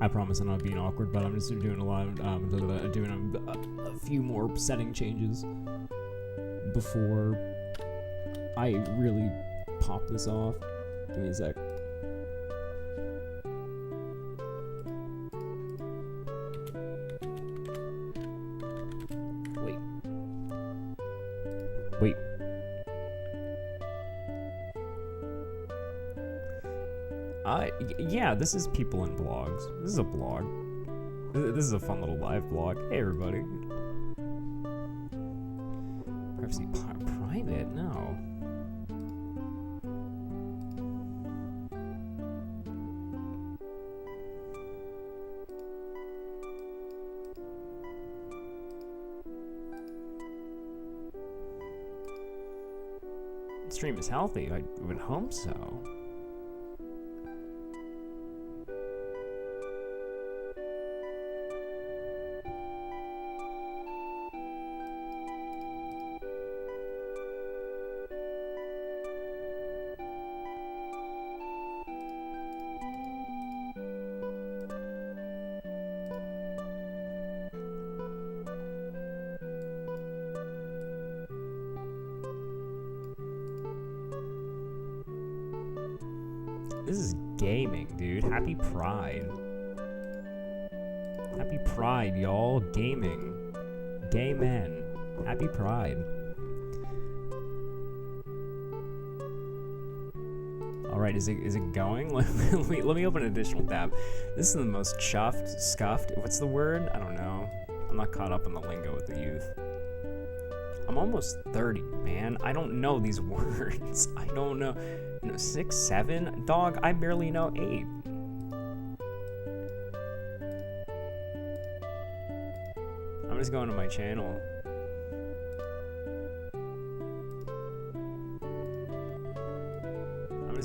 I promise I'm not being awkward, but I'm just doing a few more setting changes before I really pop this off. Give me a sec. Wait. Yeah, this is People in Blogs. This is a blog. This is a fun little live blog. Hey, everybody. Privacy private? No. Stream is healthy. I would hope so. This is gaming, dude. Happy Pride. Happy Pride, y'all. Gaming. Gay men. Happy Pride. Alright, is it going? let me open an additional tab. This is the most scuffed. What's the word? I don't know. I'm not caught up in the lingo with the youth. I'm almost 30, man. I don't know these words. I don't know. 6, 7? Dog, I barely know 8. I'm just going to my channel.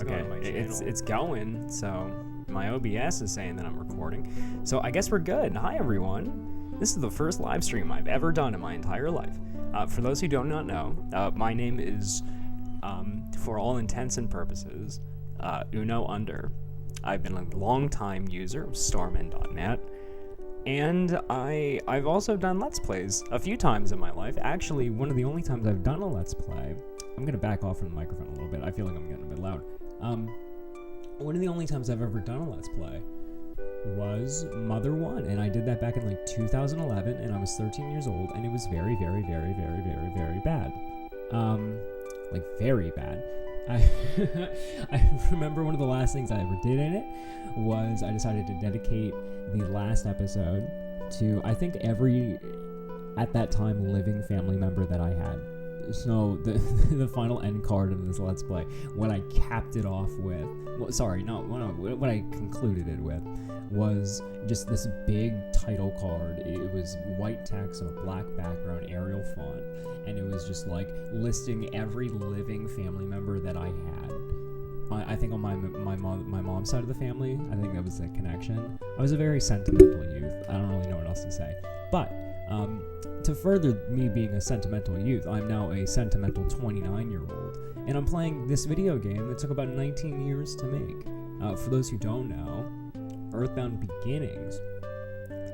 Going to my channel. It's going, so my OBS is saying that I'm recording. So I guess we're good. Hi, everyone. This is the first live stream I've ever done in my entire life. For those who do not know, my name is... for all intents and purposes, Uno Under. I've been a long-time user of Starman.net, and I've also done Let's Plays a few times in my life. Actually, one of the only times I've done a Let's Play, I'm going to back off from the microphone a little bit. I feel like I'm getting a bit loud. One of the only times I've ever done a Let's Play was Mother 1, and I did that back in like 2011, and I was 13 years old, and it was very, very, very, very, very, very bad. Like, very bad. I remember one of the last things I ever did in it was I decided to dedicate the last episode to, I think, every, at that time, living family member that I had. So, the final end card of this Let's Play, what I capped it off with, what I concluded it with, was just this big title card. It was white text on a black background, Arial font, and it was just like listing every living family member that I had. I think on my mom's side of the family, I think that was the connection. I was a very sentimental youth. I don't really know what else to say. But to further me being a sentimental youth, I'm now a sentimental 29-year-old, and I'm playing this video game that took about 19 years to make. For those who don't know, Earthbound Beginnings,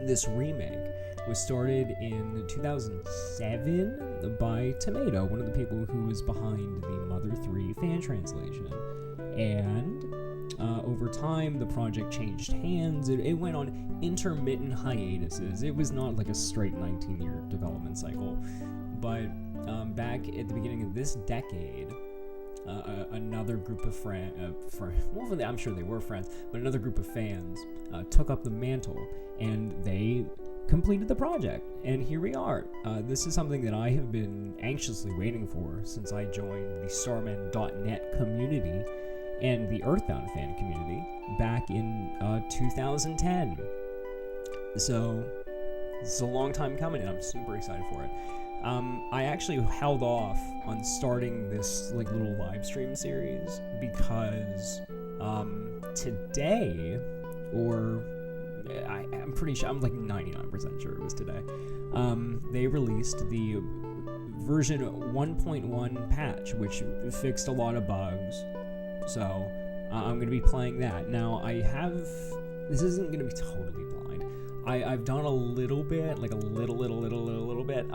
this remake, was started in 2007 by Tomato, one of the people who was behind the Mother 3 fan translation. And over time, the project changed hands. It went on intermittent hiatuses. It was not like a straight 19-year development cycle. But back at the beginning of this decade, another group of well, I'm sure they were friends, but another group of fans took up the mantle, and they completed the project. And here we are. This is something that I have been anxiously waiting for since I joined the Starman.net community and the Earthbound fan community back in 2010. So this is a long time coming, and I'm super excited for it. I actually held off on starting this like little live stream series because today, or I'm pretty sure, I'm like 99% sure it was today, they released the version 1.1 patch, which fixed a lot of bugs. So I'm going to be playing that. Now, I have this isn't gonna be totally blind. I've done a little bit, like a little bit.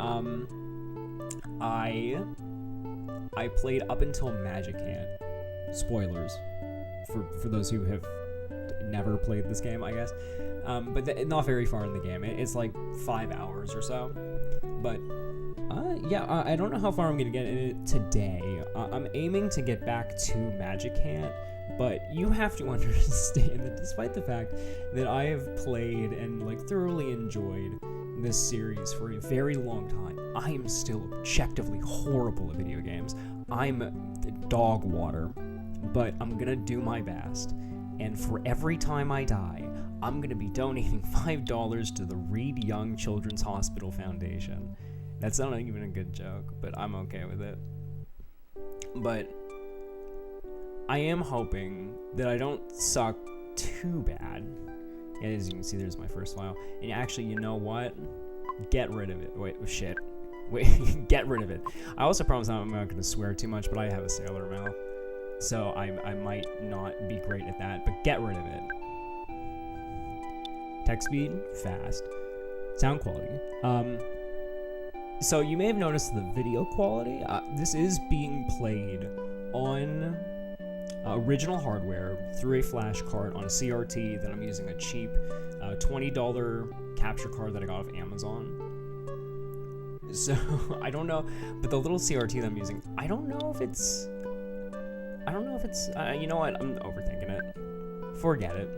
I played up until Magic Hand. Spoilers for those who have never played this game, I guess. But not very far in the game. It's like 5 hours or so. But I don't know how far I'm gonna get in it today. I'm aiming to get back to Magic Hand. But you have to understand that despite the fact that I have played and like thoroughly enjoyed this series for a very long time, I am still objectively horrible at video games. I'm dog water, but I'm gonna do my best. And for every time I die, I'm gonna be donating $5 to the Reed Young Children's Hospital Foundation. That's not even a good joke, but I'm okay with it. But I am hoping that I don't suck too bad. As you can see, there's my first file. And actually, you know what? Get rid of it. Wait, shit. Wait, get rid of it. I also promise I'm not going to swear too much, but I have a sailor mouth. So I might not be great at that, but get rid of it. Text speed, fast. Sound quality. So you may have noticed the video quality. This is being played on original hardware through a flash card on a CRT that I'm using a cheap $20 capture card that I got off Amazon. So I don't know, but the little CRT that I'm using, I don't know if it's you know what, I'm overthinking it. Forget it.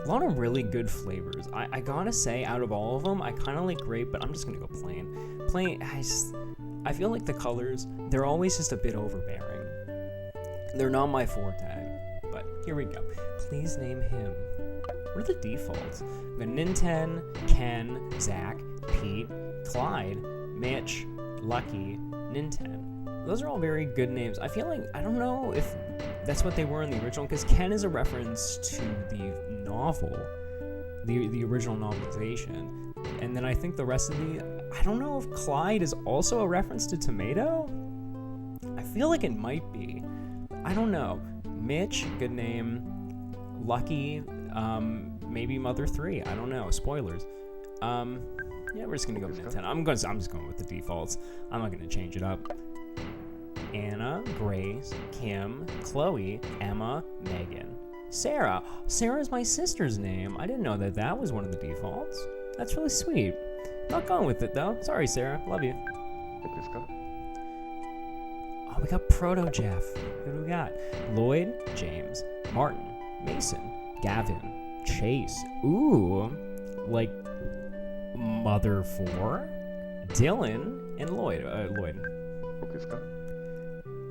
A lot of really good flavors. I gotta say, out of all of them, I kind of like grape, but I'm just gonna go plain. I feel like the colors, they're always just a bit overbearing. They're not my forte, but here we go. Please name him. What are the defaults? We got Ninten, Ken, Zach, Pete, Clyde, Mitch, Lucky, Ninten. Those are all very good names. I feel like, I don't know if that's what they were in the original, because Ken is a reference to the novel, the original novelization. And then I think the rest of I don't know if Clyde is also a reference to Tomato? I feel like it might be. I don't know. Mitch, good name. Lucky, maybe Mother 3. I don't know. Spoilers. Yeah, we're just gonna go with Nintendo. I'm just going with the defaults. I'm not gonna change it up. Anna, Grace, Kim, Chloe, Emma, Megan, Sarah. Sarah's my sister's name. I didn't know that was one of the defaults. That's really sweet. Not going with it though. Sorry, Sarah. Love you. Oh, we got Proto Jeff. Who do we got? Lloyd, James, Martin, Mason, Gavin, Chase. Ooh, like Mother 4, Dylan, and Lloyd.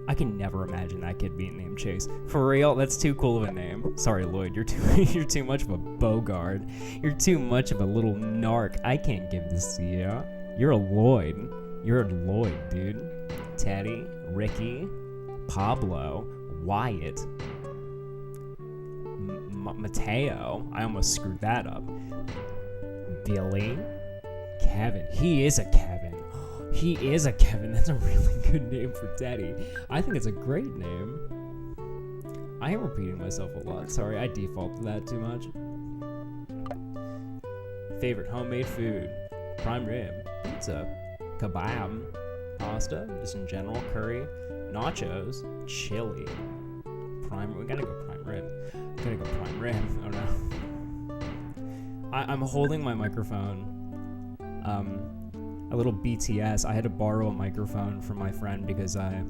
I can never imagine that kid being named Chase. For real, that's too cool of a name. Sorry, Lloyd, you're too much of a bogard. You're too much of a little narc. I can't give this to you. You're a Lloyd. You're a Lloyd, dude. Teddy, Ricky, Pablo, Wyatt, Mateo. I almost screwed that up. Billy, Kevin. He is a Kevin. He is a Kevin. That's a really good name for Teddy. I think it's a great name. I am repeating myself a lot. Sorry, I defaulted that too much. Favorite homemade food: prime rib, pizza, kebab, pasta, just in general, curry, nachos, chili. We gotta go prime rib. Oh no. I'm holding my microphone. A little BTS. I had to borrow a microphone from my friend because I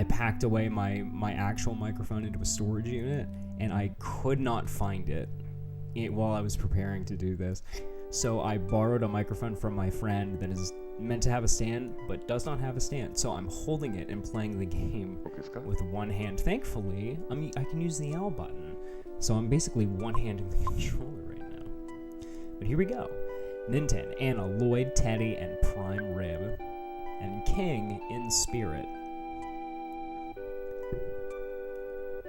packed away my actual microphone into a storage unit and I could not find it while I was preparing to do this. So I borrowed a microphone from my friend that is meant to have a stand but does not have a stand. So I'm holding it and playing the game with one hand. Thankfully, I can use the L button. So I'm basically one-handing the controller right now. But here we go. Ninten, Anna, Lloyd, Teddy, and Prime Rib, and King in spirit.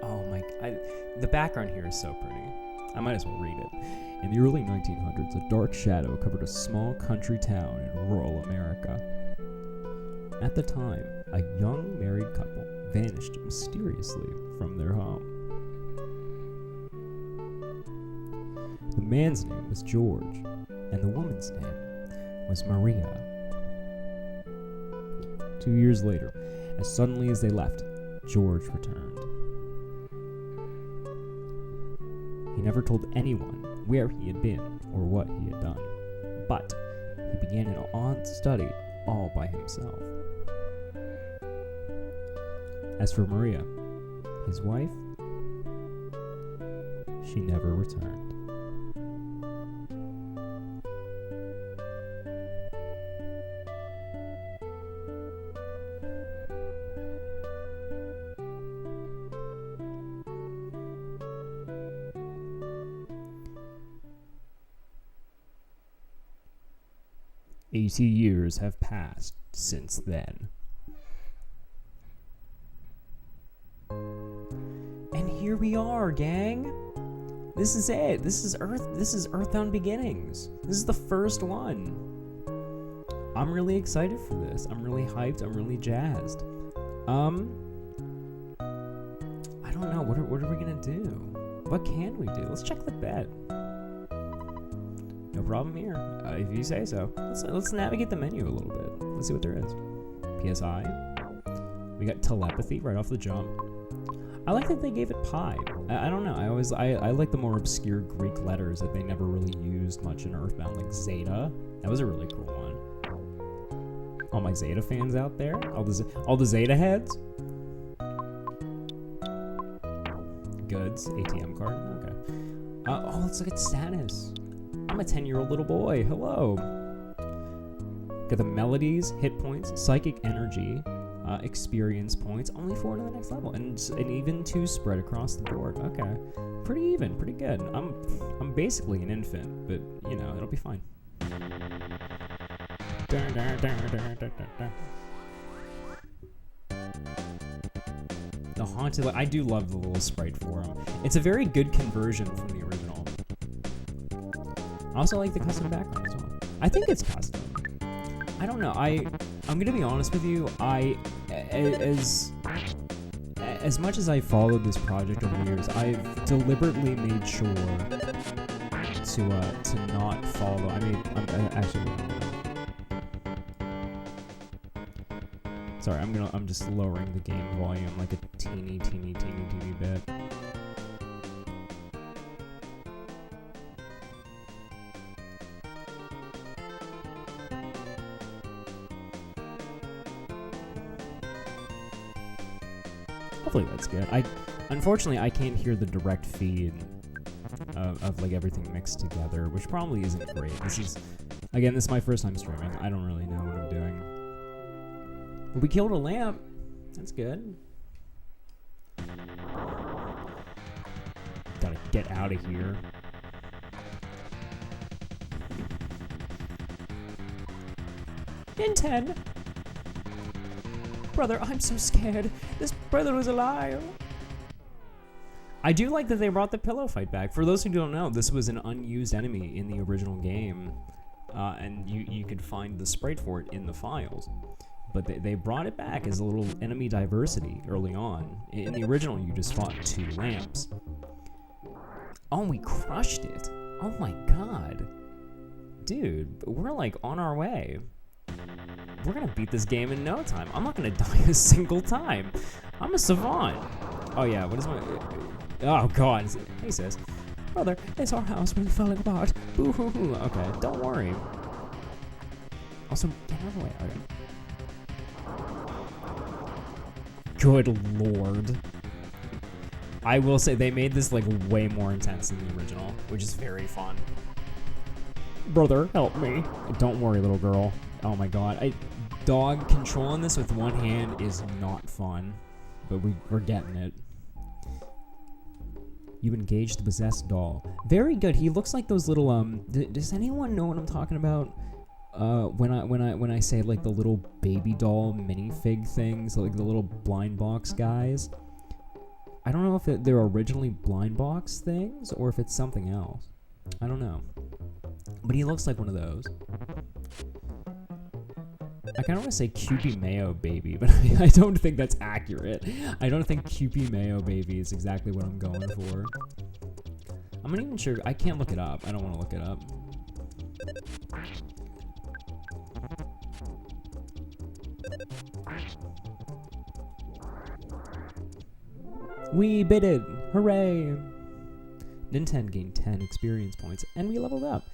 Oh my, the background here is so pretty. I might as well read it. In the early 1900s, a dark shadow covered a small country town in rural America. At the time, a young married couple vanished mysteriously from their home. The man's name was George, and the woman's name was Maria. 2 years later, as suddenly as they left, George returned. He never told anyone where he had been or what he had done, but he began an odd study all by himself. As for Maria, his wife, she never returned. "80 years have passed since then. And here we are, gang. This is it. This is Earthbound Beginnings. This is the first one. I'm really excited for this. I'm really hyped. I'm really jazzed. I don't know. What are we gonna do? What can we do? Let's check the bed. No problem here, if you say so. Let's navigate the menu a little bit. Let's see what there is. PSI. We got telepathy right off the jump. I like that they gave it pi. I don't know. I like the more obscure Greek letters that they never really used much in Earthbound, like Zeta. That was a really cool one. All my Zeta fans out there, all the Zeta heads. Goods, ATM card. Okay. Oh, let's look at status. I'm a 10-year-old little boy. Hello. Got the melodies, hit points, psychic energy, experience points, only 4 to the next level, and an even 2 spread across the board. Okay, pretty even, pretty good. I'm basically an infant, but you know it'll be fine. The haunted. I do love the little sprite for him. It's a very good conversion from the original. I also like the custom background as well. I think it's custom. I don't know. I'm gonna be honest with you. As much as I followed this project over the years, I've deliberately made sure to not follow. I mean, I'm actually. Sorry, I'm just lowering the game volume like a teeny bit. Hopefully that's good. Unfortunately I can't hear the direct feed of like everything mixed together, which probably isn't great. This is my first time streaming. I don't really know what I'm doing. But we killed a lamp. That's good. Gotta get out of here. In 10. Brother, I'm so scared. This brother was alive. I do like that they brought the pillow fight back. For those who don't know, this was an unused enemy in the original game, and you could find the sprite for it in the files. But they brought it back as a little enemy diversity early on. In the original, you just fought 2 lamps. Oh, we crushed it. Oh my god. Dude, we're like on our way. We're gonna beat this game in no time. I'm not gonna die a single time. I'm a savant. Oh yeah, what is my... Oh god. He says, brother, it's our house really falling apart. Boo hoo hoo. Okay, don't worry. Also, get out of the way. Okay. Good lord. I will say they made this like way more intense than the original, which is very fun. Brother, help me. Don't worry, little girl. Oh my god. Dog controlling this with one hand is not fun, but we're getting it. You engaged the possessed doll. Very good. He looks like those little does anyone know what I'm talking about? When I say like the little baby doll minifig things, like the little blind box guys. I don't know if they're originally blind box things or if it's something else. I don't know. But he looks like one of those. I kind of want to say Kewpie Mayo Baby, but I don't think that's accurate. I don't think Kewpie Mayo Baby is exactly what I'm going for. I'm not even sure. I can't look it up. I don't want to look it up. We beat it! Hooray! Nintendo gained 10 experience points, and we leveled up.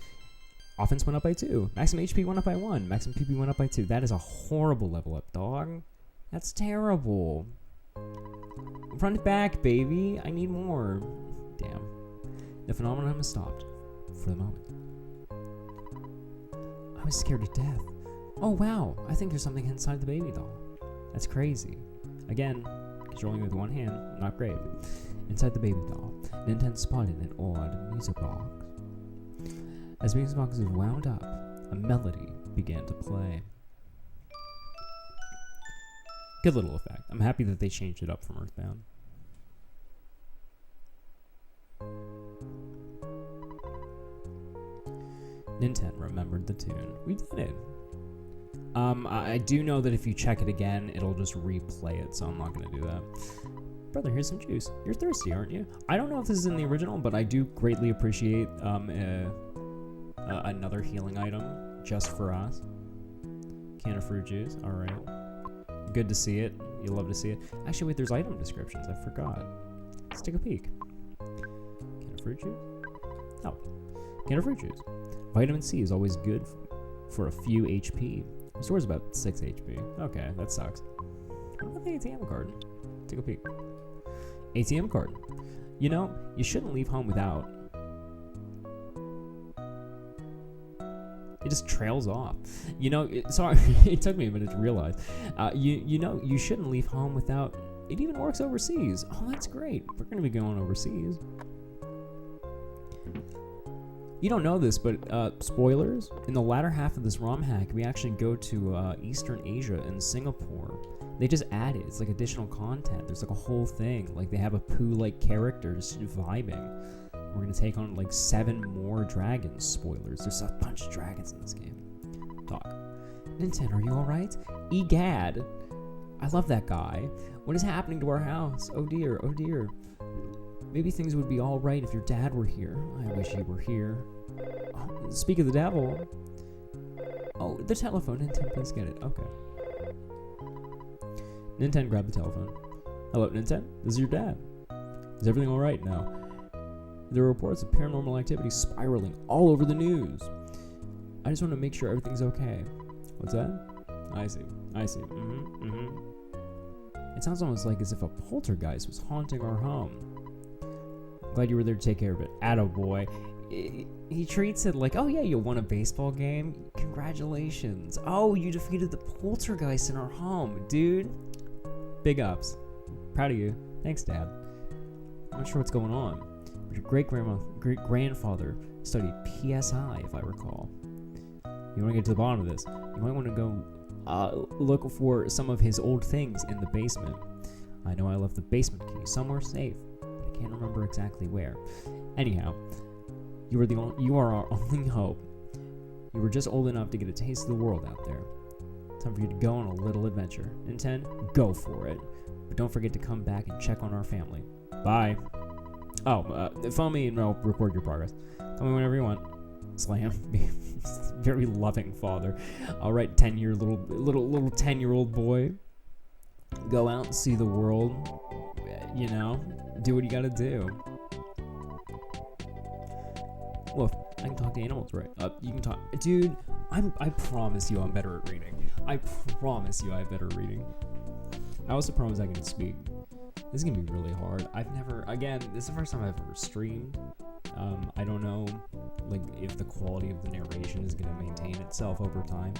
Offense went up by 2. Maximum HP went up by 1. Maximum PP went up by 2. That is a horrible level up, dog. That's terrible. Run it back, baby. I need more. Damn. The phenomenon has stopped. For the moment. I was scared to death. Oh, wow. I think there's something inside the baby doll. That's crazy. Again, controlling with one hand, not great. Inside the baby doll, Nintendo spotted an odd music box. As the music box was wound up, a melody began to play. Good little effect. I'm happy that they changed it up from Earthbound. Nintendo remembered the tune. We did it. I do know that if you check it again, it'll just replay it, so I'm not going to do that. Brother, here's some juice. You're thirsty, aren't you? I don't know if this is in the original, but I do greatly appreciate another healing item just for us. Can of fruit juice. All right. Good to see it. You love to see it. Actually, wait, there's item descriptions. I forgot. Let's take a peek. Can of fruit juice? Oh. Can of fruit juice. Vitamin C is always good for a few HP. Restores about 6 HP. Okay, that sucks. What about the ATM card? Take a peek. ATM card. You know, you shouldn't leave home without. It just trails off. You know, sorry, it took me a minute to realize. You know, you shouldn't leave home without. It even works overseas. Oh, that's great. We're going to be going overseas. You don't know this, but spoilers. In the latter half of this ROM hack, we actually go to Eastern Asia and Singapore. They just add it. It's like additional content. There's like a whole thing. Like they have a Pooh-like character just vibing. We're going to take on like 7 more dragons. Spoilers. There's a bunch of dragons in this game. Talk. Nintendo, are you alright? Egad. I love that guy. What is happening to our house? Oh dear, oh dear. Maybe things would be alright if your dad were here. I wish he were here. Oh, speak of the devil. Oh, the telephone. Nintendo, please get it. Okay. Nintendo, grab the telephone. Hello, Nintendo. This is your dad. Is everything alright now? There are reports of paranormal activity spiraling all over the news. I just want to make sure everything's okay. What's that? I see. It sounds almost like as if a poltergeist was haunting our home. Glad you were there to take care of it. Attaboy. He treats it like, oh yeah, you won a baseball game. Congratulations. Oh, you defeated the poltergeist in our home. Dude, big ups. Proud of you. Thanks, Dad. I'm not sure what's going on, but your great-grandfather studied PSI, if I recall. You want to get to the bottom of this. You might want to go look for some of his old things in the basement. I know I left the basement key somewhere safe, but I can't remember exactly where. Anyhow, you are our only hope. You were just old enough to get a taste of the world out there. Time for you to go on a little adventure. Nintendo, go for it. But don't forget to come back and check on our family. Bye. Oh, phone me and I'll record your progress. Call me whenever you want. Slam. Very loving father. All right, 10-year-old little 10-year-old boy. Go out and see the world. You know, do what you gotta do. Look, I can talk to animals, right? You can talk, dude. I promise you, I'm better at reading. I promise you, I have better reading. I also promise I can speak. This is gonna be really hard. This is the first time I've ever streamed. I don't know, like, if the quality of the narration is gonna maintain itself over time.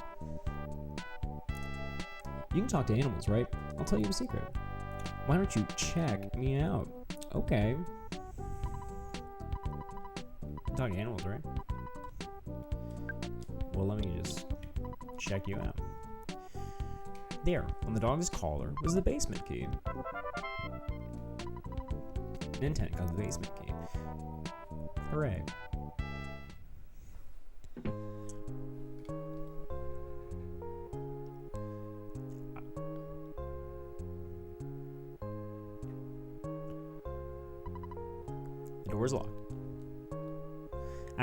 You can talk to animals, right? I'll tell you a secret. Why don't you check me out? Okay. Talk to animals, right? Well, let me just check you out. There, on the dog's collar was the basement key. Nintendo got the basement key. Hooray. The door's locked.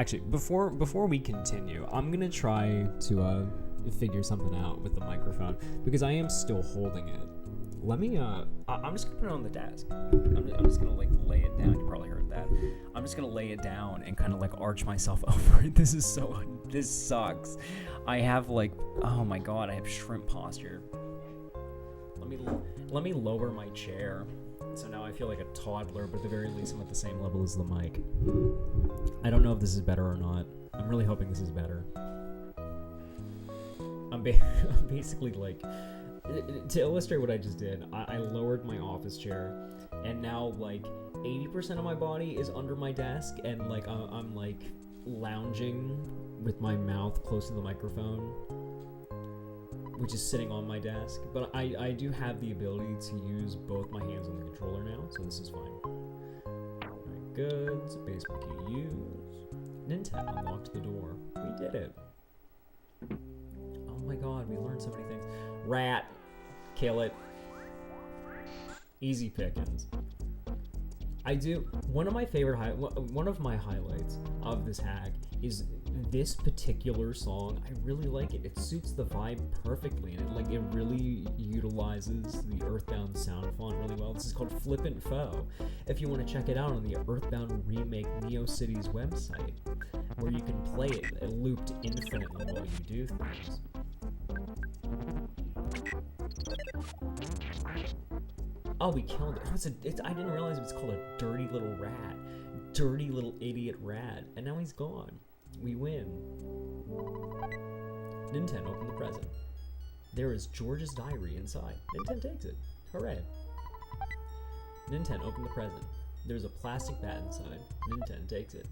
Actually, before we continue, I'm gonna try to figure something out with the microphone because I am still holding it. Let me I'm just gonna put it on the desk. I'm just gonna like lay it down. You probably heard that. I'm just gonna lay it down and kind of like arch myself over it. This sucks. I have like, oh my god, I have shrimp posture. Let me lower my chair. So now I feel like a toddler, but at the very least I'm at the same level as the mic. I don't know if this is better or not. I'm really hoping this is better. I'm basically like, to illustrate what I just did, I lowered my office chair, and now like 80% of my body is under my desk, and like I'm like lounging with my mouth close to the microphone, which is sitting on my desk. But I do have the ability to use both my hands on the controller now, so this is fine. Alright, goods, basement key used. Nintendo unlocked the door. We did it. Oh my god, we learned so many things. Rat. Kill it. Easy pickings. One of my highlights of this hack is this particular song. I really like it. It suits the vibe perfectly, and it really utilizes the Earthbound sound font really well. This is called Flippant Foe. If you want to check it out on the Earthbound Remake NeoCities website, where you can play it looped infinitely while you do things. Oh, we killed it. I didn't realize it was called a dirty little rat. Dirty little idiot rat. And now he's gone. We win. Nintendo opened the present. There is George's diary inside. Nintendo takes it. Hooray. Nintendo opened the present. There's a plastic bat inside. Nintendo takes it.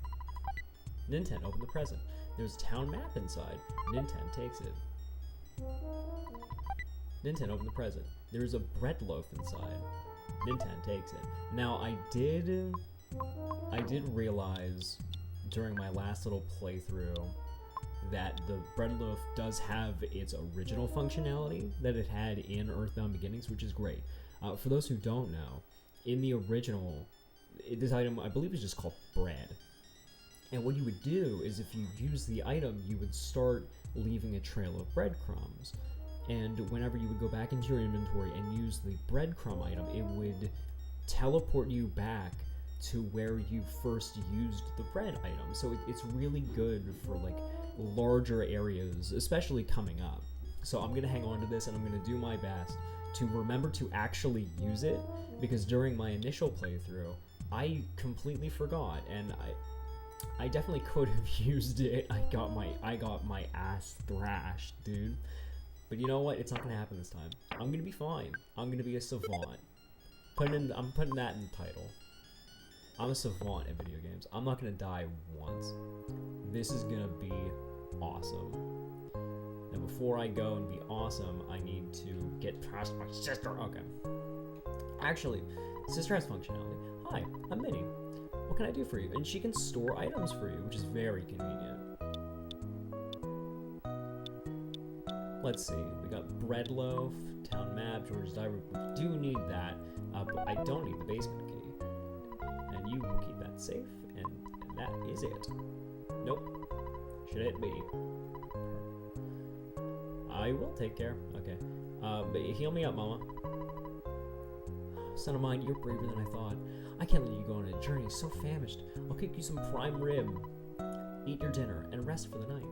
Nintendo opened the present. There's a town map inside. Nintendo takes it. Nintendo opened the present. There's a bread loaf inside. Nintendo takes it. Now, I did realize during my last little playthrough that the bread loaf does have its original functionality that it had in Earthbound Beginnings, which is great. For those who don't know, in the original, this item, I believe, is just called bread. And what you would do is if you use the item, you would start leaving a trail of breadcrumbs. And whenever you would go back into your inventory and use the breadcrumb item, it would teleport you back to where you first used the bread item. So it's really good for like larger areas, especially coming up. So I'm gonna hang on to this, and I'm gonna do my best to remember to actually use it, because during my initial playthrough, I completely forgot, and I definitely could have used it. I got my ass thrashed, dude. But you know what? It's not gonna happen this time. I'm gonna be fine. I'm gonna be a savant. I'm putting that in the title. I'm a savant at video games. I'm not gonna die once. This is gonna be awesome. Now before I go and be awesome, I need to get past my sister. Okay. Actually, sister has functionality. Hi, I'm Minnie. What can I do for you? And she can store items for you, which is very convenient. Let's see, we got bread loaf, town map, George's diary. We do need that, but I don't need the basement key. And you will keep that safe, and that is it. Nope. Should it be? I will take care. Okay. But heal me up, mama. Son of mine, you're braver than I thought. I can't let you go on a journey so famished. I'll cook you some prime rib. Eat your dinner and rest for the night.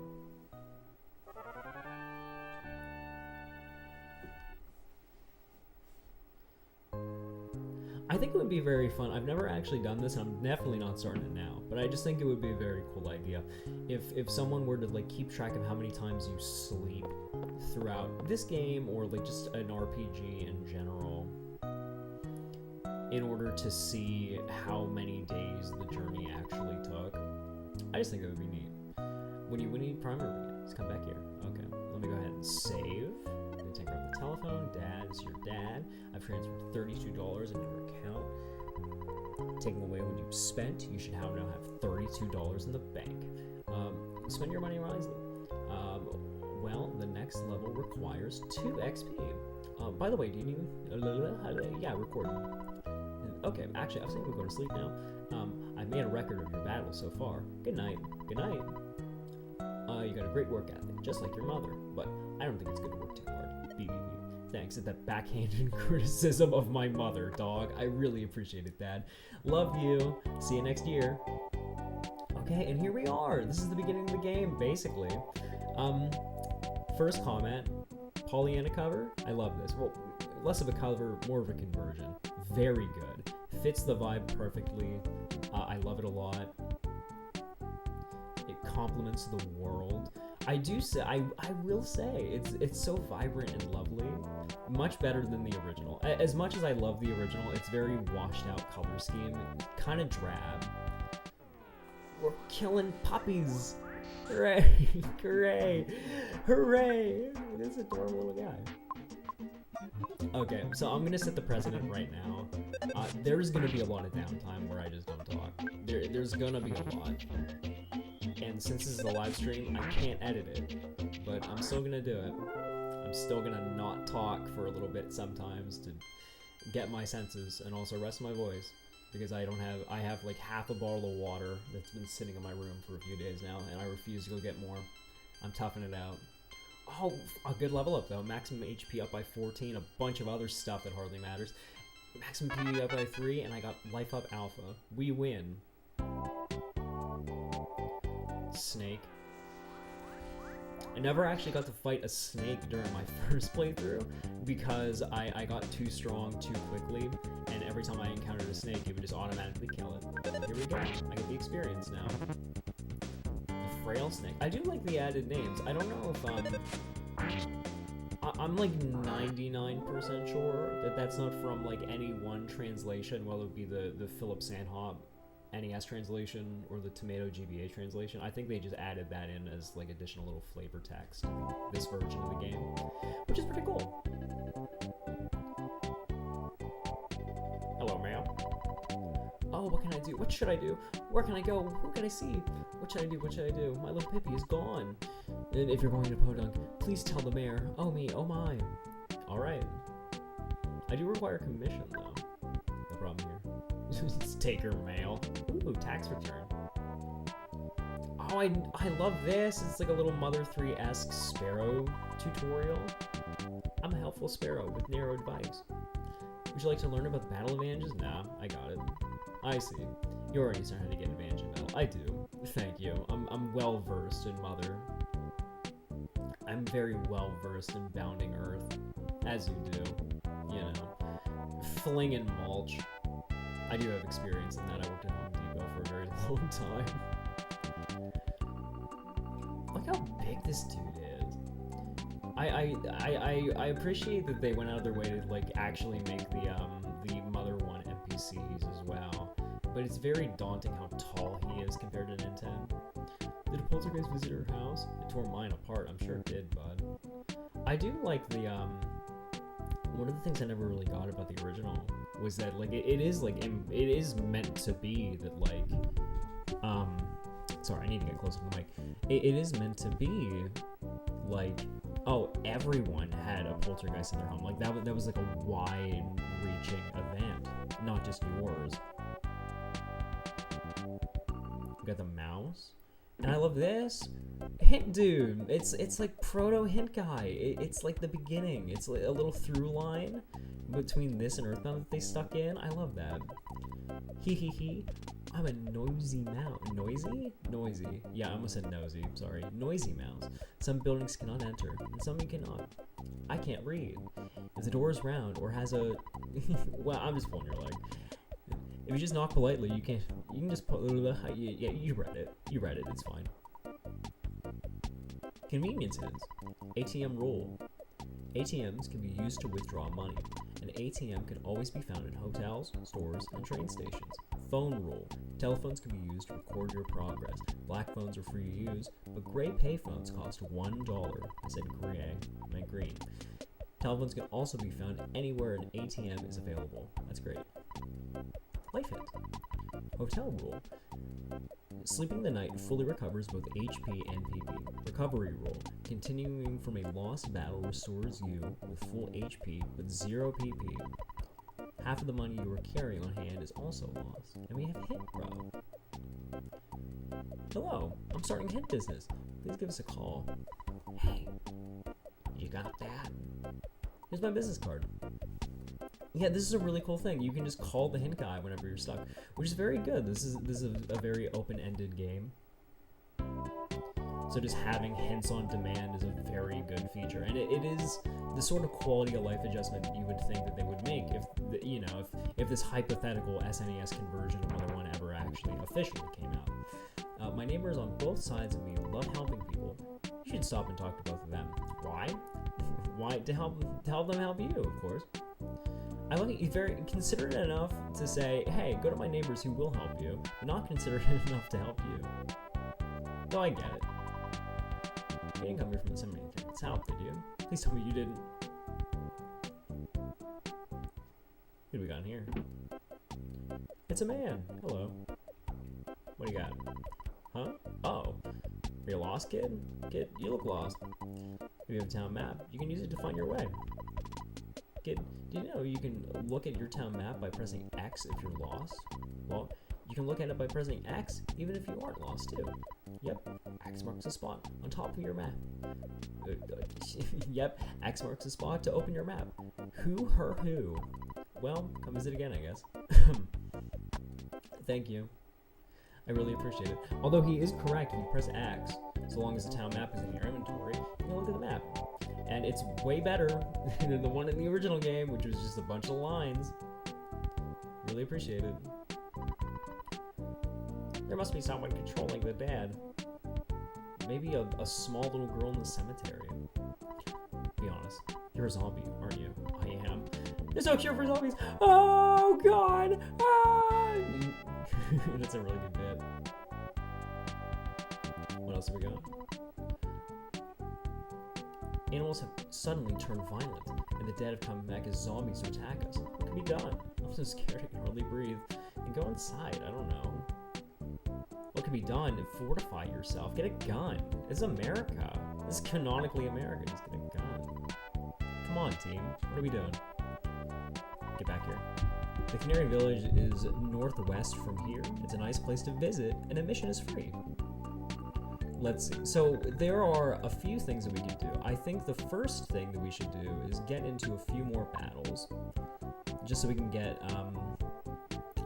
I think it would be very fun. I've never actually done this, and I'm definitely not starting it now, but I just think it would be a very cool idea if someone were to like keep track of how many times you sleep throughout this game, or like just an RPG in general, in order to see how many days the journey actually took. I just think it would be neat. When you need primer, just come back here. Okay, let me go ahead and save. Take grab the telephone. Dad, it's your dad. I've transferred $32 into your account. Taking away what you've spent, you should now have $32 in the bank. Spend your money wisely. Well, the next level requires 2 XP. By the way, do you need... Yeah, recording. Okay, actually, I was thinking we're going to sleep now. I I've made a record of your battles so far. Good night. Good night. You got a great work ethic, just like your mother, but I don't think it's good to work too hard. Thanks. At that backhanded criticism of my mother, dog. I really appreciate it, Dad. Love you. See you next year. Okay, and here we are. This is the beginning of the game, basically. First comment, Pollyanna cover. I love this. Well, less of a cover, more of a conversion. Very good. Fits the vibe perfectly. I love it a lot. It complements the world. I will say it's so vibrant and lovely, much better than the original. As much as I love the original, it's very washed out color scheme, kind of drab. We're killing puppies! Hooray! Hooray! Hooray! This adorable little guy. Okay, so I'm gonna set the precedent right now. There's gonna be a lot of downtime where I just don't talk. There's gonna be a lot. And since this is a live stream, I can't edit it, but I'm still gonna do it. I'm still gonna not talk for a little bit sometimes to get my senses and also rest my voice, because I have like half a bottle of water that's been sitting in my room for a few days now, and I refuse to go get more. I'm toughing it out. Oh, a good level up though. Maximum HP up by 14, a bunch of other stuff that hardly matters. Maximum PV up by 3, and I got life up alpha. We win. Snake. I never actually got to fight a snake during my first playthrough because I got too strong too quickly, and every time I encountered a snake, it would just automatically kill it. Here we go. I get the experience now. The frail snake. I do like the added names. I don't know if I'm like 99% sure that that's not from like any one translation, whether it be the Philip Sandhop NES translation or the Tomato GBA translation. I think they just added that in as like additional little flavor text, this version of the game, which is pretty cool. Hello, ma'am. Oh, what can I do? What should I do? Where can I go? Who can I see? What should I do? What should I do? My little Pippi is gone. And if you're going to Podunk, please tell the mayor. Oh me, oh my. Alright. I do require commission though. No problem here. Just take her mail. Ooh, tax return. Oh, I love this. It's like a little Mother 3-esque sparrow tutorial. I'm a helpful sparrow with narrow advice. Would you like to learn about the battle advantages? Nah, I got it. I see. You already know how to get advantage in battle. I do. Thank you. I'm well versed in Mother. I'm very well versed in bounding Earth, as you do. You know, flinging mulch. I do have experience in that. I worked at Home Depot for a very long time. Look how big this dude is. I appreciate that they went out of their way to like actually make the Mother 1 NPCs as well, but it's very daunting how tall he is compared to Nintendo. Did a poltergeist visit your house? It tore mine apart. I'm sure it did, bud. I do like the one of the things I never really got about the original was that like it is meant to be that like sorry, I need to get closer to the mic. It is meant to be like, oh, everyone had a poltergeist in their home. Like that was like a wide-reaching event, not just yours. We got the mouse. And I love this. Hint dude. It's like proto hint guy. It's like the beginning. It's like a little through line between this and Earthbound that they stuck in. I love that. Hee. I'm a noisy mouse. Noisy? Noisy. Yeah, I almost said nosy. Sorry. Noisy mouse. Some buildings cannot enter, and some you cannot. I can't read. If the door is round or has a... well, I'm just pulling your leg. If you just knock politely, you can just put... yeah, you read it. You read it. It's fine. Conveniences. ATM rule. ATMs can be used to withdraw money. An ATM can always be found in hotels, stores, and train stations. Phone rule. Telephones can be used to record your progress. Black phones are free to use, but gray payphones cost $1. I said gray, I meant green. Telephones can also be found anywhere an ATM is available. That's great. Life hint. Hotel rule. Sleeping the night fully recovers both HP and PP. Recovery rule. Continuing from a lost battle restores you with full HP but 0 PP. Half of the money you were carrying on hand is also lost. And we have hit, bro. Hello, I'm starting a hint business. Please give us a call. Hey, you got that? Here's my business card. Yeah, this is a really cool thing. You can just call the hint guy whenever you're stuck, which is very good. This is a very open-ended game. So just having hints on demand is a very good feature, and it is the sort of quality of life adjustment that you would think that they would make if this hypothetical SNES conversion of Mother 1 ever actually officially came out. My neighbors on both sides of me love helping people. You should stop and talk to both of them. Why? Why? To help them help you, of course. I look at you very considerate enough to say, hey, go to my neighbors who will help you, but not considerate enough to help you. No, I get it. You didn't come here from somebody south, did you? Please tell me you didn't. What do we got in here? It's a man. Hello. What do you got? Huh? Oh. Are you lost, kid? Kid, you look lost. If you have a town map, you can use it to find your way. Kid, do you know you can look at your town map by pressing X if you're lost? Well, you can look at it by pressing X even if you aren't lost too. Yep, X marks a spot on top of your map. Yep, X marks a spot to open your map. Who, her, who? Well, come visit again, I guess. Thank you. I really appreciate it. Although he is correct, if you press X, so long as the town map is in your inventory, you can look at the map. And it's way better than the one in the original game, which was just a bunch of lines. Really appreciate it. There must be someone controlling the dead. Maybe a small little girl in the cemetery. Be honest, you're a zombie, aren't you? I am. There's no cure for zombies! Oh, God! Ah! That's a really good bit. What else have we got? Animals have suddenly turned violent, and the dead have come back as zombies to attack us. What can be done? I'm so scared I can hardly breathe. And go inside, I don't know. What can be done? Fortify yourself. Get a gun. It's America. This is canonically America. Just get a gun. Come on, team. What are we doing? Get back here. The Canary Village is northwest from here. It's a nice place to visit, and admission is free. Let's see. So there are a few things that we can do. I think the first thing that we should do is get into a few more battles, just so we can get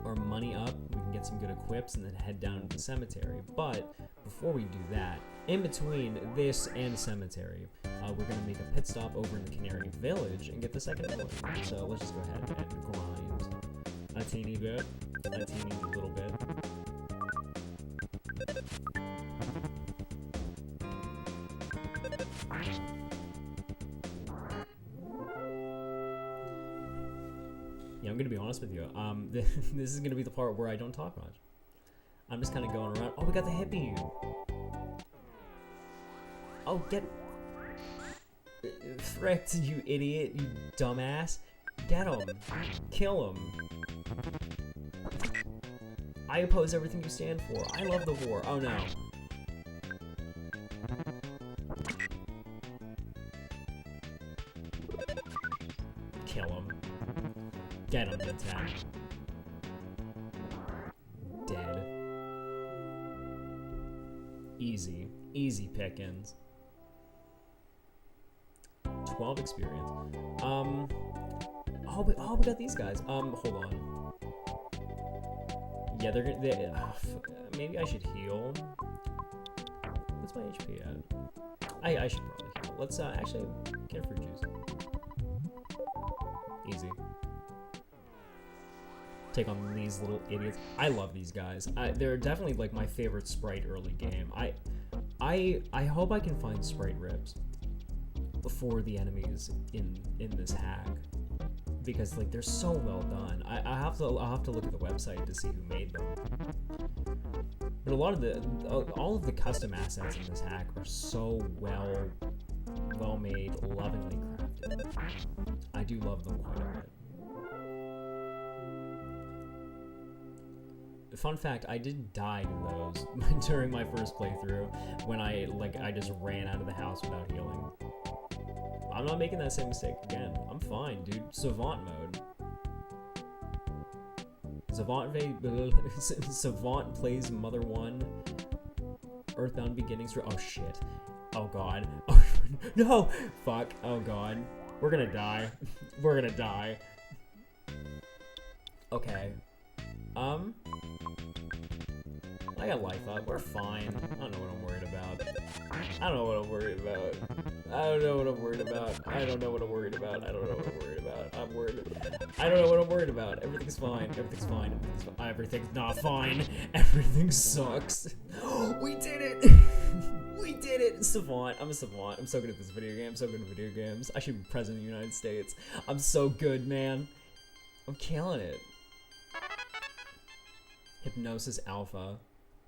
our money up, we can get some good equips, and then head down to the cemetery. But before we do that, in between this and cemetery, we're going to make a pit stop over in the Canary Village and get the second ability. So let's just go ahead and grind a teeny bit, a teeny little bit. Yeah, I'm gonna be honest with you. This is gonna be the part where I don't talk much. I'm just kind of going around. Oh, we got the hippie. Oh, get fricked, you idiot, you dumbass. Get him. Kill him. I oppose everything you stand for. I love the war. Oh no. Kill him. Get him, attack. Dead. Easy. Easy pickings. 12 experience. Oh, we got these guys. Hold on. Yeah, they're gonna. Maybe I should heal. What's my HP at? I should probably heal. Let's actually get fruit juice. Easy. Take on these little idiots. I love these guys. They're definitely like my favorite sprite early game. I hope I can find sprite rips before the enemies in this hack, because like they're so well done. I'll have to look at the website to see who made them. But all of the custom assets in this hack are so well made, lovingly crafted. I do love them quite a bit. Fun fact, I did die to those during my first playthrough when I just ran out of the house without healing. I'm not making that same mistake again. I'm fine, dude. Savant mode. Savant plays Mother 1. Earthbound Beginnings. Oh shit. Oh god. Oh no! Fuck. Oh god. We're gonna die. We're gonna die. Okay. I got life up. We're fine. I don't know what I'm worried about. I don't know what I'm worried about. I don't know what I'm worried about. I don't know what I'm worried about. I don't know what I'm worried about. I'm worried. I don't know what I'm worried about. Everything's fine. Everything's fine. Everything's fine. Everything's not fine. Everything sucks. We did it! We did it! Savant. I'm a savant. I'm so good at this video game. I'm so good at video games. I should be president of the United States. I'm so good, man. I'm killing it. Hypnosis Alpha.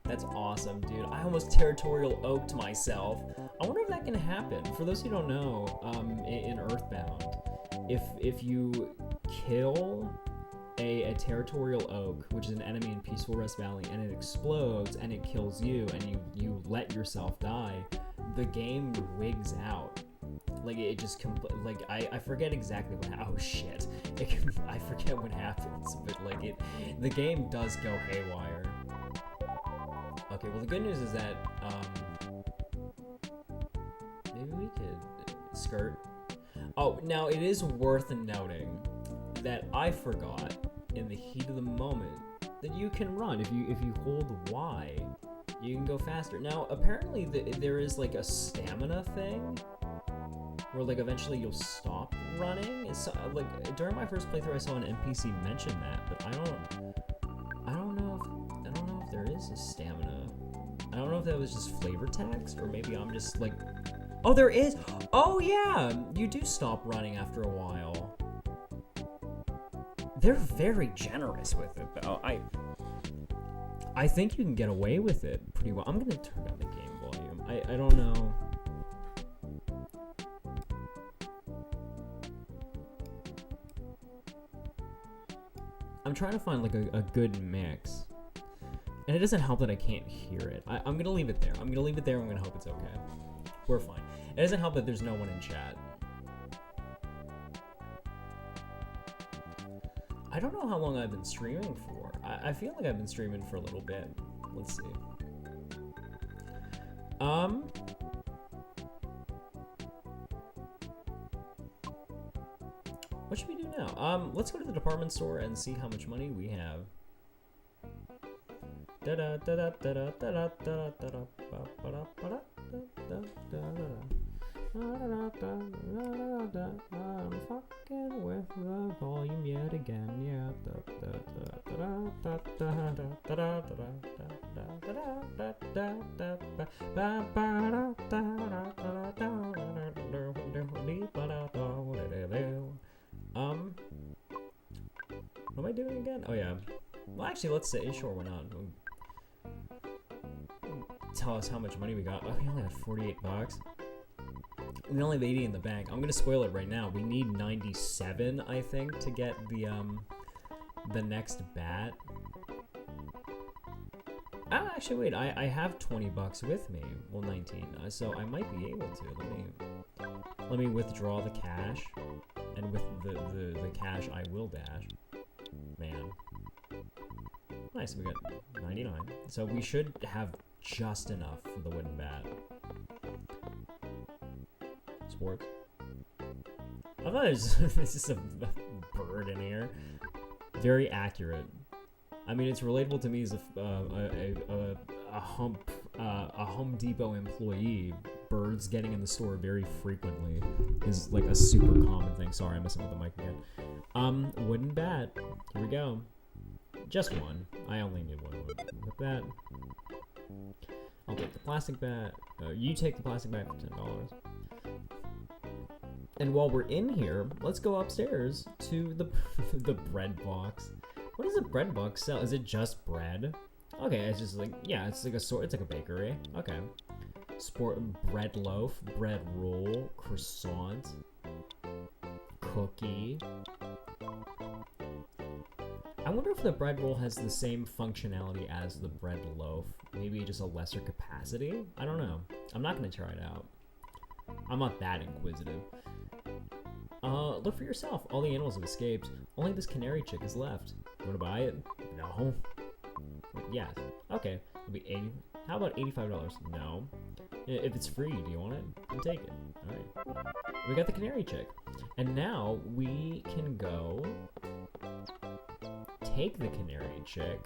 That's awesome, dude. I almost territorial oaked myself. I wonder if that can happen. For those who don't know, in Earthbound, if you kill a territorial oak, which is an enemy in Peaceful Rest Valley, and it explodes and it kills you, and you let yourself die, the game wigs out. Like it just I forget exactly what. Oh shit! I forget what happens, but like the game does go haywire. Okay, well the good news is that maybe we could skirt. Oh, now it is worth noting that I forgot in the heat of the moment that you can run if you hold Y, you can go faster. Now apparently there is like a stamina thing where like eventually you'll stop running. It's like during my first playthrough I saw an NPC mention that, but I don't know if there is a stamina. I don't know if that was just flavor text or maybe I'm just like, oh there is. Oh yeah, you do stop running after a while. They're very generous with it though. I think you can get away with it pretty well. I'm gonna turn down the game volume. I don't know. I'm trying to find like a good mix. And it doesn't help that I can't hear it. I'm gonna leave it there. I'm gonna hope it's okay. We're fine. It doesn't help that there's no one in chat. I don't know how long I've been streaming for. I feel like I've been streaming for a little bit. Let's see. What should we do now? Let's go to the department store and see how much money we have. I'm fucking with the volume yet again, yeah. What am I doing again? Oh yeah. Well, actually, let's say, sure, why not? Tell us how much money we got. Oh, we only have 48 bucks. We only have 80 in the bank. I'm gonna spoil it right now. We need 97, I think, to get the next bat. Ah, actually, wait. I have 20 bucks with me. Well, 19. So I might be able to. Let me withdraw the cash, and with the cash, I will dash. Man. Nice, we got 99. So we should have just enough for the wooden bat. Sports. I thought there's just a bird in here. Very accurate. I mean, it's relatable to me as a Home Depot employee. Birds getting in the store very frequently is like a super common thing. Sorry, I'm messing with the mic again. Wooden bat. Here we go. Just one. I only need one with that. I'll take the plastic bat. You take the plastic bat for $10. And while we're in here, let's go upstairs to the bread box. What does a bread box sell? Is it just bread? Okay, it's just like, yeah, it's like it's like a bakery. Okay. Bread loaf, bread roll, croissant, cookie. I wonder if the bread roll has the same functionality as the bread loaf. Maybe just a lesser capacity? I don't know. I'm not going to try it out. I'm not that inquisitive. Look for yourself. All the animals have escaped. Only this canary chick is left. You want to buy it? No, No. Yes. Okay. It'll be 80. How about $85? No. If it's free, do you want it? Then take it. All right. We got the canary chick, and now we can go take the canary chick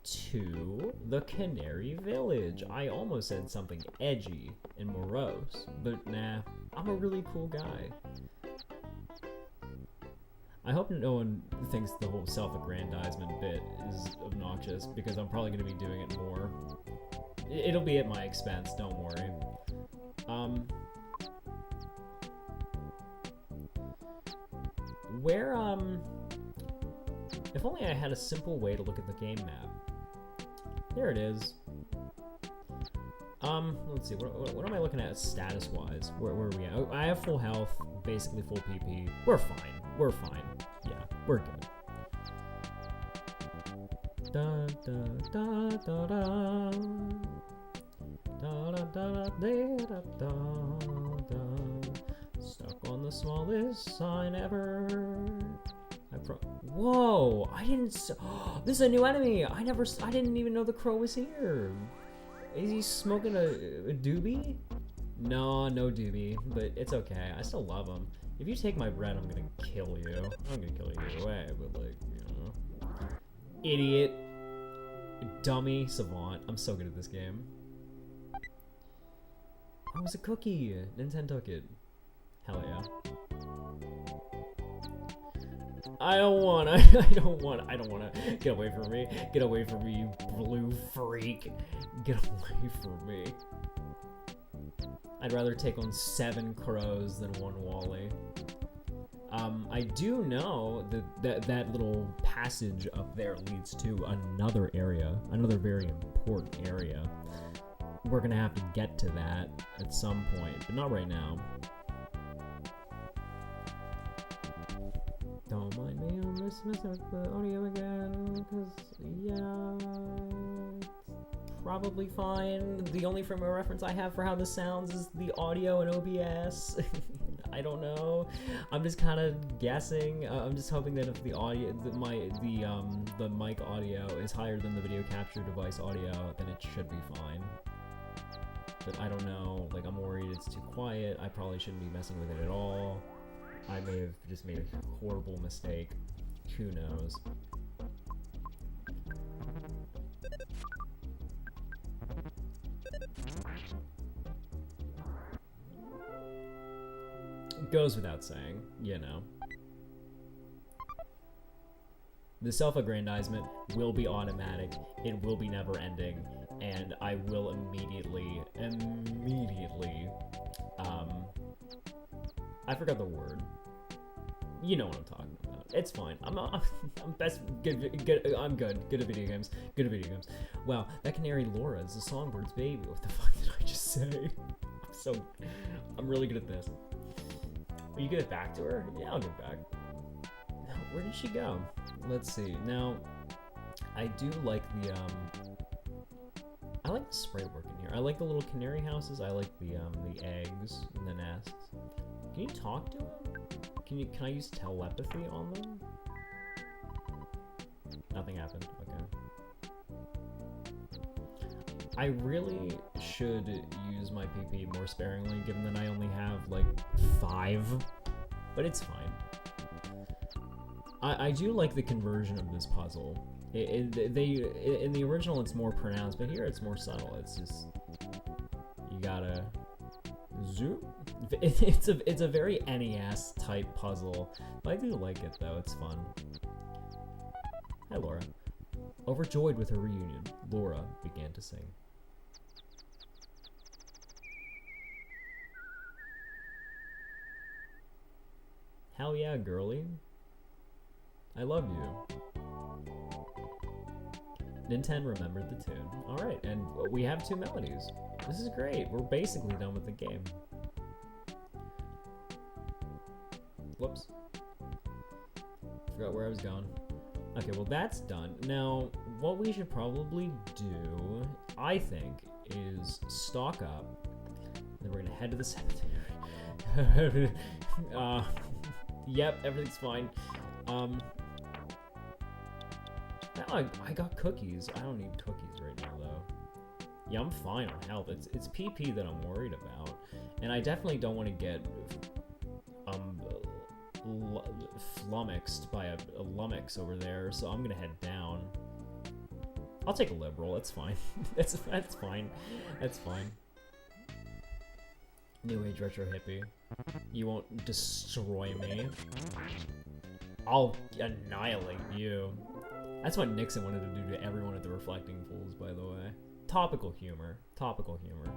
to the Canary Village. I almost said something edgy and morose, but nah, I'm a really cool guy. I hope no one thinks the whole self-aggrandizement bit is obnoxious, because I'm probably going to be doing it more. It'll be at my expense, don't worry. If only I had a simple way to look at the game map. There it is. Let's see, what am I looking at status-wise? Where are we at? Oh, I have full health, basically full PP. We're fine. We're fine. Yeah, we're good. Da da da da da. Da da da da da da. Stuck on the smallest sign ever. Whoa! I didn't. This is a new enemy. I didn't even know the crow was here. Is he smoking a doobie? No doobie, but it's okay. I still love him. If you take my bread, I'm gonna kill you. I'm gonna kill you either way, but like, you know. Idiot. Dummy savant. I'm so good at this game. Oh, it was a cookie. Nintendo took it. Hell yeah. I don't wanna. Get away from me. Get away from me, you blue freak. Get away from me. I'd rather take on 7 crows than 1 Wally. I do know that little passage up there leads to another area, another very important area. We're gonna have to get to that at some point, but not right now. Don't mind me on this mess with the audio again, because, yeah, it's probably fine. The only frame of reference I have for how this sounds is the audio and OBS. I don't know. I'm just kind of guessing. I'm just hoping that if the audio, the mic audio is higher than the video capture device audio, then it should be fine. But I don't know. Like, I'm worried it's too quiet. I probably shouldn't be messing with it at all. I may have just made a horrible mistake. Who knows? It goes without saying, you know. The self-aggrandizement will be automatic, it will be never-ending, and I will immediately, I forgot the word. You know what I'm talking about. It's fine. I'm good. Good at video games. Wow, that canary Laura is a songbird's baby. What the fuck did I just say? I'm really good at this. Will you give it back to her? Yeah, I'll give it back. Now, where did she go? Let's see. Now, I do like the I like the sprite work in here. I like the little canary houses. I like the eggs and the nests. Can you talk to them? Can I use telepathy on them? Nothing happened. Okay. I really should use my PP more sparingly, given that I only have like 5, but it's fine. I do like the conversion of this puzzle. In the original it's more pronounced, but here it's more subtle. It's just you gotta zoom. It's a very NES type puzzle, but I do like it though. It's fun. Hi, Laura. Overjoyed with her reunion, Laura began to sing. Hell yeah, girly. I love you. Nintendo remembered the tune. Alright, and we have 2 melodies. This is great. We're basically done with the game. Whoops. Forgot where I was going. Okay, well that's done. Now, what we should probably do, I think, is stock up. Then we're gonna head to the cemetery. Yep, everything's fine. I got cookies. I don't need cookies right now though. Yeah, I'm fine on health. It's PP that I'm worried about, and I definitely don't want to get flummoxed by a lummox over there. So I'm gonna head down. I'll take a liberal. That's fine. that's fine. That's fine. New age retro hippie. You won't destroy me. I'll annihilate you. That's what Nixon wanted to do to everyone at the Reflecting Fools, by the way. Topical humor. Topical humor.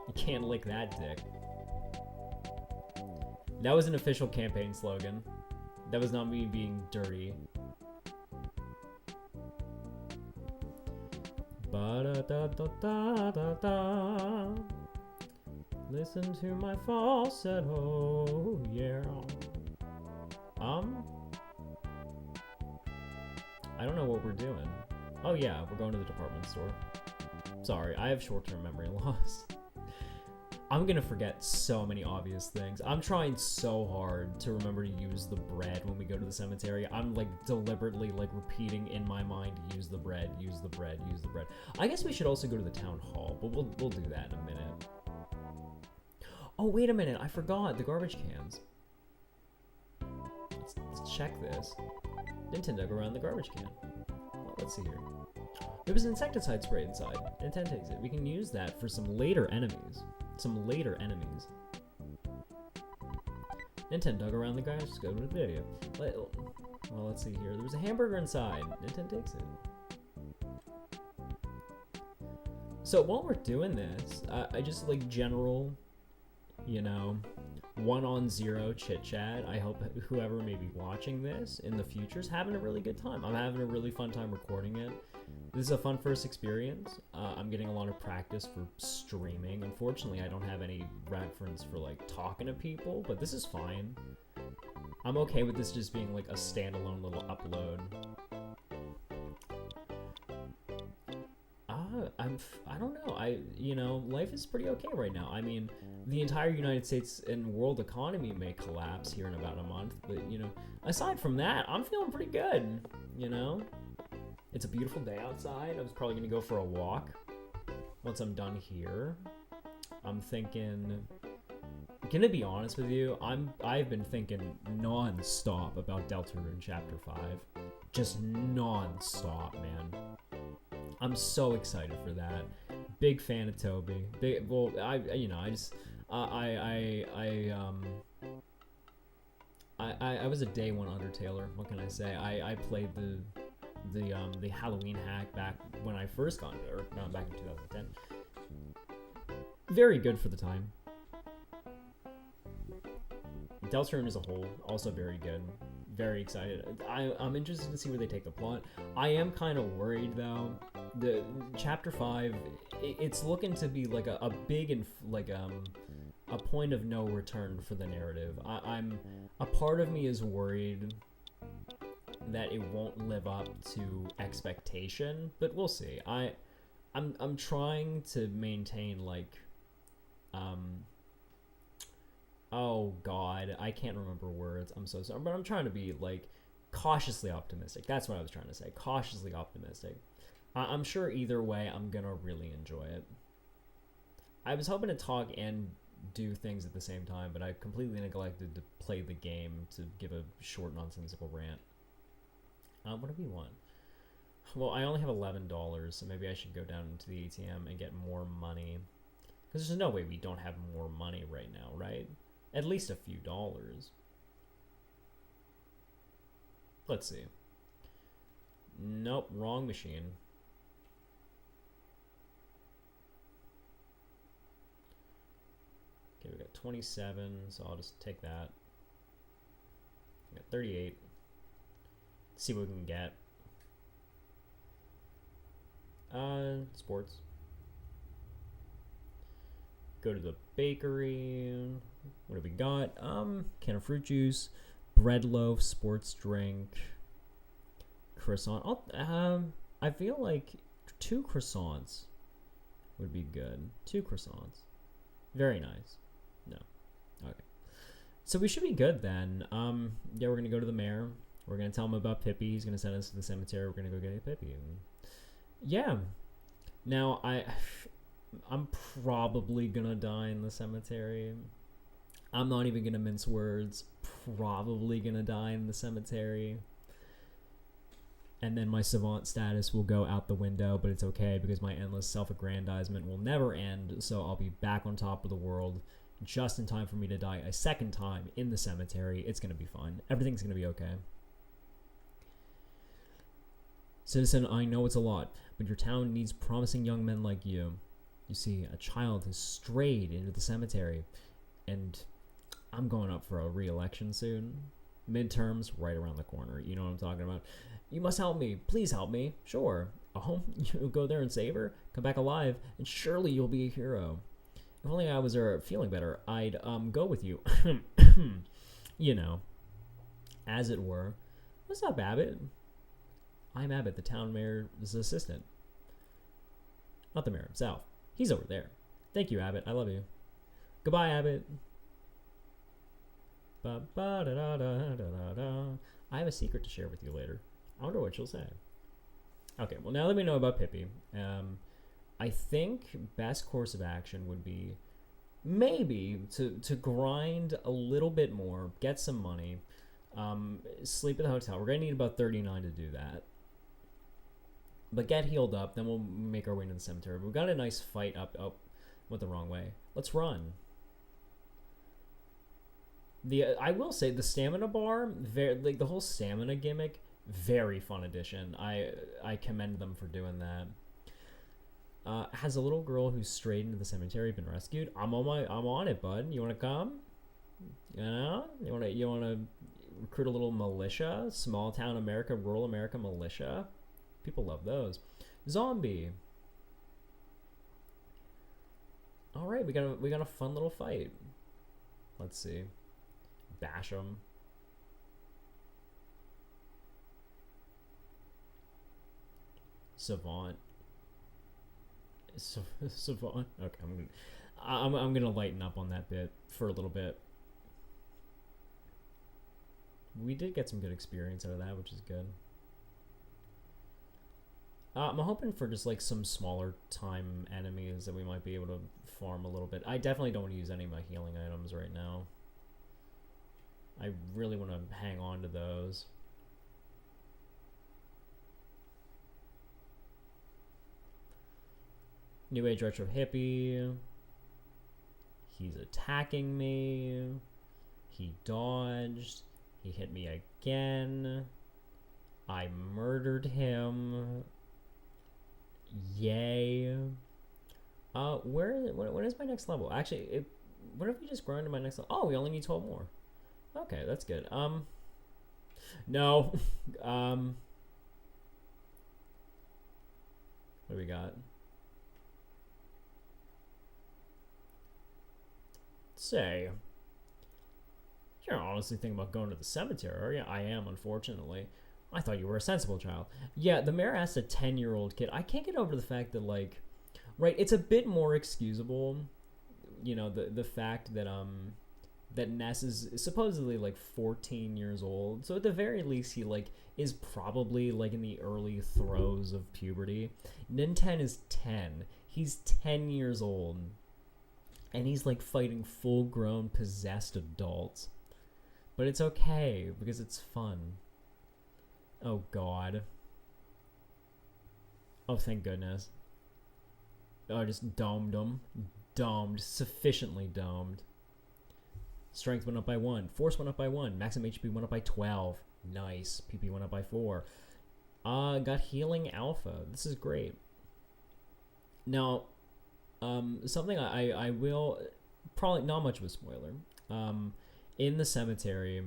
You can't lick that dick. That was an official campaign slogan. That was not me being dirty. Ba-da-da-da-da-da-da. Listen to my falsetto, yeah. I don't know what we're doing. Oh yeah, we're going to the department store. Sorry, I have short-term memory loss. I'm gonna forget so many obvious things. I'm trying so hard to remember to use the bread when we go to the cemetery. I'm like deliberately like repeating in my mind, use the bread, use the bread, use the bread. I guess we should also go to the town hall, but we'll do that in a minute. Oh, wait a minute, I forgot the garbage cans. Let's check this. Nintendo go around the garbage can. Well, let's see here. There was an insecticide spray inside. Nintendo takes it. We can use that for some later enemies. Nintendo dug around the garbage. Let's go to the video. Well, let's see here. There was a hamburger inside. Nintendo takes it. So while we're doing this, I just like general, you know, 1-on-0 chit chat. I hope whoever may be watching this in the future is having a really good time. I'm having a really fun time recording it. This is a fun first experience. I'm getting a lot of practice for streaming. Unfortunately, I don't have any reference for like talking to people, but this is fine. I'm okay with this just being like a standalone little upload. I don't know. Life is pretty okay right now. I mean, the entire United States and world economy may collapse here in about a month, but aside from that, I'm feeling pretty good. It's a beautiful day outside. I was probably gonna go for a walk once I'm done here. I'm thinking, gonna be honest with you, I've been thinking non-stop about Deltarune Chapter 5. Just non-stop, man. I'm so excited for that. Big fan of Toby. I was a day one Undertaler. What can I say? I played the Halloween hack back when I first got into Earthbound back in 2010. Very good for the time. Deltarune as a whole, also very good. Very excited. I'm interested to see where they take the plot. I am kind of worried though. The Chapter 5, it's looking to be like a big and a point of no return for the narrative. I'm a part of me is worried that it won't live up to expectation, but we'll see. I'm trying to maintain oh god, I can't remember words. I'm so sorry, but I'm trying to be cautiously optimistic. That's what I was trying to say. Cautiously optimistic. I'm sure either way, I'm gonna really enjoy it. I was hoping to talk and do things at the same time, but I completely neglected to play the game to give a short, nonsensical rant. What do we want? Well, I only have $11, so maybe I should go down into the ATM and get more money. Because there's no way we don't have more money right now, right? At least a few dollars. Let's see. Nope, wrong machine. Okay, we got 27, so I'll just take that. We got 38. See what we can get. Sports. Go to the bakery. What have we got? Can of fruit juice, bread loaf, sports drink, croissant. I feel like 2 croissants would be good. 2 croissants. Very nice. No. Okay. So we should be good then. Yeah, we're gonna go to the mayor. We're gonna tell him about Pippi. He's gonna send us to the cemetery. We're gonna go get Pippi. And yeah. Now I'm probably gonna die in the cemetery. I'm not even gonna mince words. Probably gonna die in the cemetery. And then my savant status will go out the window, but it's okay because my endless self-aggrandizement will never end, so I'll be back on top of the world just in time for me to die a second time in the cemetery. It's going to be fun. Everything's going to be okay. Citizen, I know it's a lot, but your town needs promising young men like you. You see, a child has strayed into the cemetery, and I'm going up for a re-election soon. Midterms right around the corner. You know what I'm talking about? You must help me. Please help me. Sure. Oh, you'll go there and save her? Come back alive, and surely you'll be a hero. If only I was there feeling better, I'd go with you. You know, as it were. What's up, Abbott? I'm Abbott, the town mayor's assistant. Not the mayor himself. He's over there. Thank you, Abbott. I love you. Goodbye, Abbott. Ba-ba-da-da-da-da-da. I have a secret to share with you later. I wonder what she'll say. Okay, well, now that we know about Pippi, I think best course of action would be maybe to grind a little bit more, get some money, sleep at the hotel. We're going to need about 39 to do that. But get healed up, then we'll make our way into the cemetery. We've got a nice fight up. Oh, went the wrong way. Let's run. I will say the stamina bar, like the whole stamina gimmick, very fun addition. I commend them for doing that. Has a little girl who strayed into the cemetery been rescued? I'm on it, bud. You want to come? You know, you want to recruit a little militia, small town America, rural America militia. People love those. Zombie. All right, we got a fun little fight. Let's see. Bash them. Savant. Savant. Okay, I'm gonna lighten up on that bit for a little bit. We did get some good experience out of that, which is good. I'm hoping for just like some smaller time enemies that we might be able to farm a little bit. I definitely don't want to use any of my healing items right now. I really want to hang on to those. New Age Retro Hippie. He's attacking me. He dodged. He hit me again. I murdered him. Yay. When is my next level? Actually, what if we just grind to my next level? Oh, we only need 12 more. Okay, that's good. No. What do we got? Say, you're honestly thinking about going to the cemetery. Yeah, I am, unfortunately. I thought you were a sensible child. Yeah, the mayor asked a 10-year-old kid. I can't get over the fact that, like, right, it's a bit more excusable, you know, the fact that that Ness is supposedly like 14 years old. So at the very least, he like is probably like in the early throes of puberty. Ninten is 10. He's 10 years old. And he's like fighting full-grown possessed adults. But it's okay because it's fun. Oh god. Oh, thank goodness. Oh, I just domed him. Domed. Sufficiently domed. Strength went up by 1. Force went up by 1. Maximum HP went up by 12. Nice. PP went up by 4. Got healing alpha. This is great. Now, something I will... Probably not much of a spoiler. In the cemetery...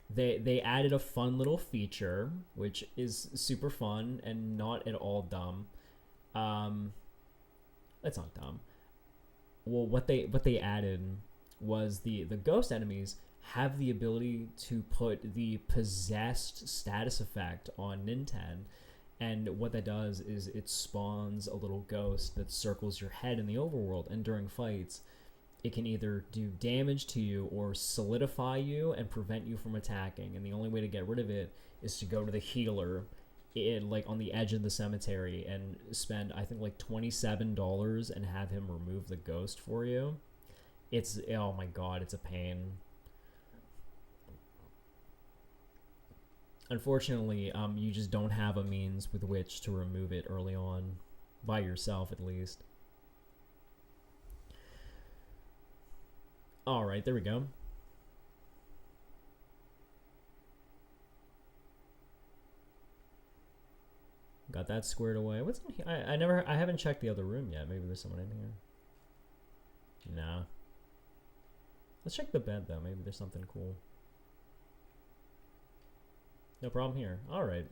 They added a fun little feature, which is super fun and not at all dumb. That's not dumb. Well, what they added was the ghost enemies have the ability to put the possessed status effect on Ninten, and what that does is it spawns a little ghost that circles your head in the overworld, and during fights, it can either do damage to you or solidify you and prevent you from attacking. And the only way to get rid of it is to go to the healer, like on the edge of the cemetery, and spend I think like $27 and have him remove the ghost for you. It's, oh my god, it's a pain. Unfortunately, you just don't have a means with which to remove it early on, by yourself at least. All right, there we go. Got that squared away. What's in here? I haven't checked the other room yet. Maybe there's someone in here. Nah. Let's check the bed though. Maybe there's something cool. No problem here. All right.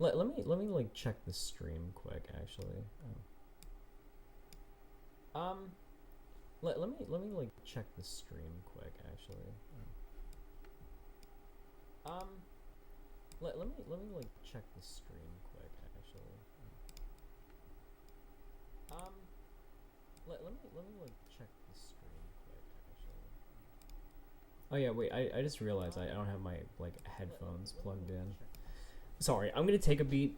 Let me like check the stream quick actually. Let me like check the stream quick actually. Let me like check the stream quick actually. Let me like check the stream quick actually. Oh yeah, wait, I just realized I don't have my like headphones plugged in. Sorry, I'm gonna take a beat.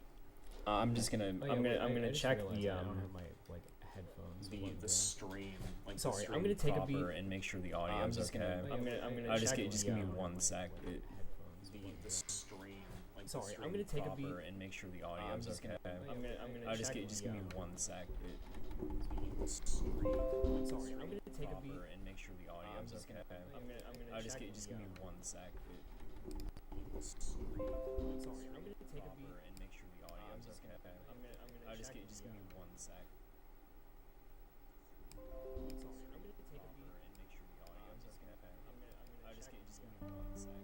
I'm just gonna I'm gonna check the I don't have my like headphones the stream. Like sorry, I'm gonna take a beat and make sure the audio is okay. I'm gonna just give me 1 sec. The stream. Like sorry, I'm gonna take a beat and make sure the audio is okay. I'm gonna just give me 1 sec. Sorry, I'm gonna take a beat and make sure the audio is okay. I'm just give me 1 sec. Sorry, I'm gonna take a beat and make sure the audio is okay. Just give me 1 sec. Sorry, I'm gonna take a beat and make sure the audio is okay. Just give me 1 sec.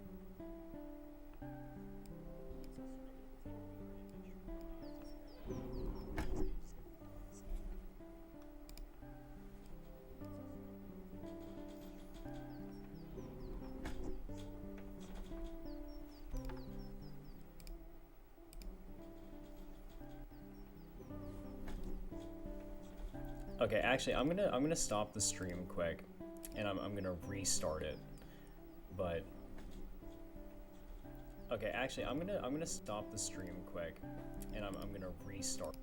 Okay, actually, I'm gonna stop the stream quick, and I'm gonna restart it. But okay, actually, I'm gonna stop the stream quick, and I'm gonna restart.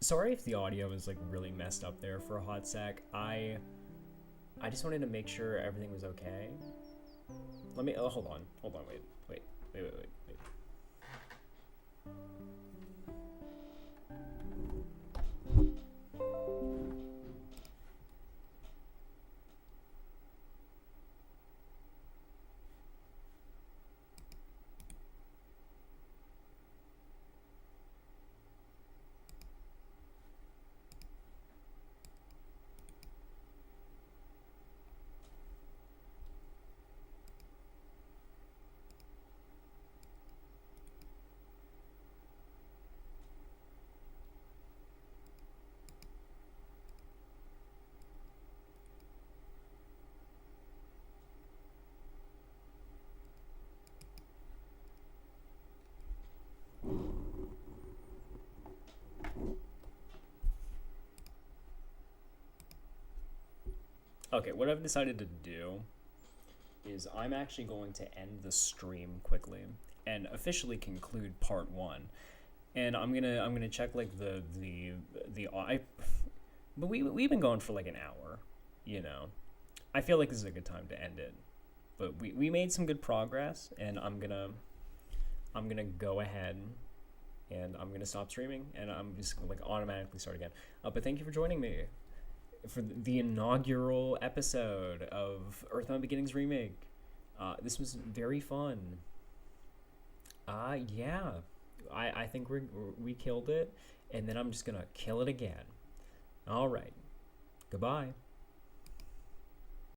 Sorry if the audio is like really messed up there for a hot sec. I just wanted to make sure everything was okay. Let me hold on, wait. Okay, what I've decided to do is I'm actually going to end the stream quickly and officially conclude part 1. And I'm gonna check like the but we've been going for like an hour, you know. I feel like this is a good time to end it. But we made some good progress, and I'm gonna go ahead and I'm gonna stop streaming, and I'm just gonna like automatically start again. But thank you for joining me for the inaugural episode of Earthbound Beginnings Remake. This was very fun. Yeah, I think we killed it, and then I'm just gonna kill it again. All right, goodbye.